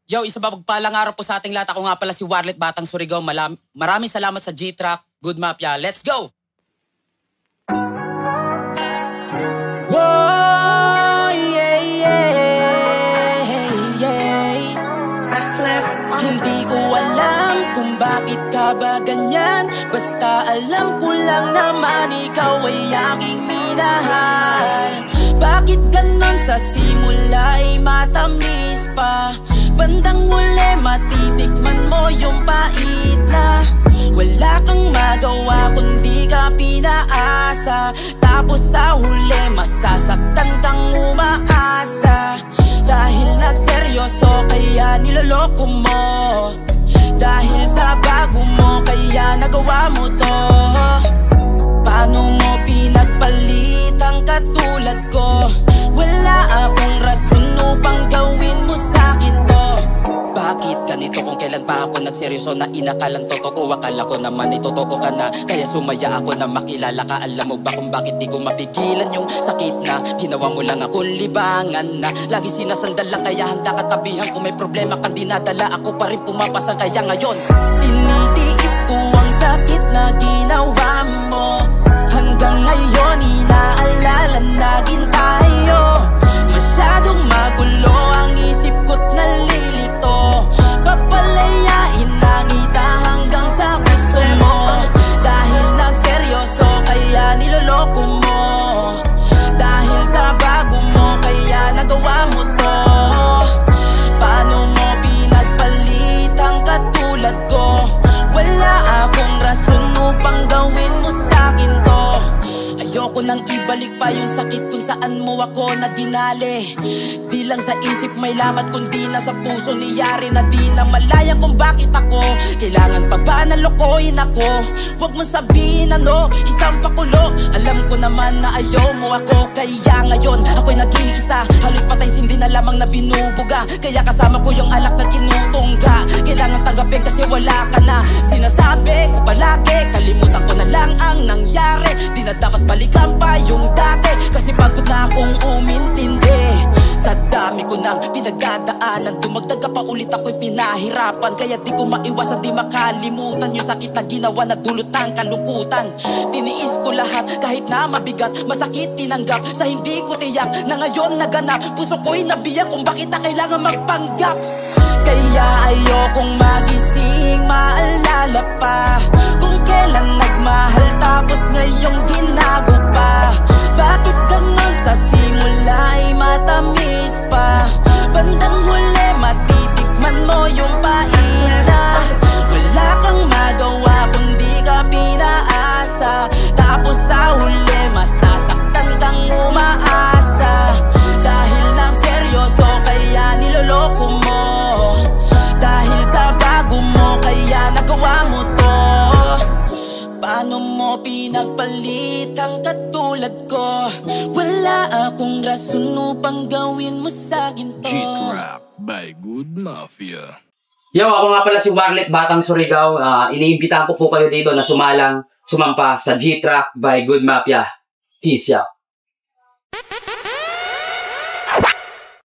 Yo, isa pa pagpalang araw po sa ating lahat. Ako nga pala si Warlet Batang Surigao. Maraming salamat sa G-Track. Good Mafia. Let's go! Whoa, yeah, yeah, yeah. Hindi ko alam kung bakit ka ba ganyan. Basta alam ko lang naman ikaw ay aking minahal. Bakit ganon sa simula ay matamis pa? Bandang huli matitikman mo yung pait na wala kang magawa kundi ka pinaasa. Tapos sa huli masasaktan kang umaasa. Dahil nagseryoso kaya niloloko mo. Dahil sa bago mo kaya nagawa mo to. Paano mo pinagpalit ang katulad ko? Wala akong rason upang gawin mo sa'kin to. Bakit ganito kung kailan pa ako nagseryoso na inakalang totoo? Akala ko naman ay totoo ka na, kaya sumaya ako na makilala ka. Alam mo ba kung bakit di ko mapigilan yung sakit na ginawa mo lang akong libangan na lagi sinasandal lang kaya handa ka tabihan. Kung may problema kang dinadala ako pa rin pumapasang. Kaya ngayon tinitiis ko ang sakit na ginawa mo. Hanggang ngayon inaalala naging tayo. Masyadong magulo ang isip ko't nalilito. Papalayain na kita hanggang sa gusto mo. Dahil nagseryoso kaya niloloko mo. Dahil sa bago mo kaya nagawa mo to. Paano mo pinagpalit ang katulad ko? Wala akong rason upang gawin mo sa'kin to. Ayoko nang ibalik pa yung sakit kung saan mo ako na dinali. Di lang sa isip may lamat kundi na sa puso niyari na di na malaya kung bakit ako. Kailangan pa ba na lokohin ako? Huwag mong sabihin ano, isang pakulo. Alam ko naman na ayaw mo ako. Kaya ngayon ako'y nag-iisa. Halos patay sindi na lamang na binubuga. Kaya kasama ko yung alak na tinutungga. Kailangan tanggapin kasi wala ka na. Sinasabi ko palagi, kalimutan ko na lang ang nangyari. Di na dapat balikan pa yung dati, kasi pagod na akong umintindi. Sa dami ko nang pinagdadaanan, dumagdag pa ulit ako'y pinahirapan. Kaya di ko maiwasan di makalimutan yung sakit na ginawa na dulot ng kalungkutan. Tiniis ko lahat kahit na mabigat, masakit tinanggap sa hindi ko tiyak na ngayon naganap. Puso ko'y nabiyak kung bakit na kailangan magpanggap. Kaya ayokong magising, maalala pa kung kailan nagmahal tapos ngayong ginago pa. Bakit ganon sa simula ay matamis pa? Bandang huli matitikman mo yung pait na wala kang magawa kundi ka pinaasa. Tapos sa huli masasaktan kang umaasa. Dahil lang seryoso kaya niloloko mo. Dahil sa bago mo kaya nagawa mo to. Paano mo pinagpalit ang katulad ko? Wala akong rason upang gawin mo sa'kin to. G-Track by Good Mafia. Yo, ako nga pala si Warlet Batang Surigao. Iniimbitahan ko po kayo dito na sumampa sa G-Track by Good Mafia. Peace out.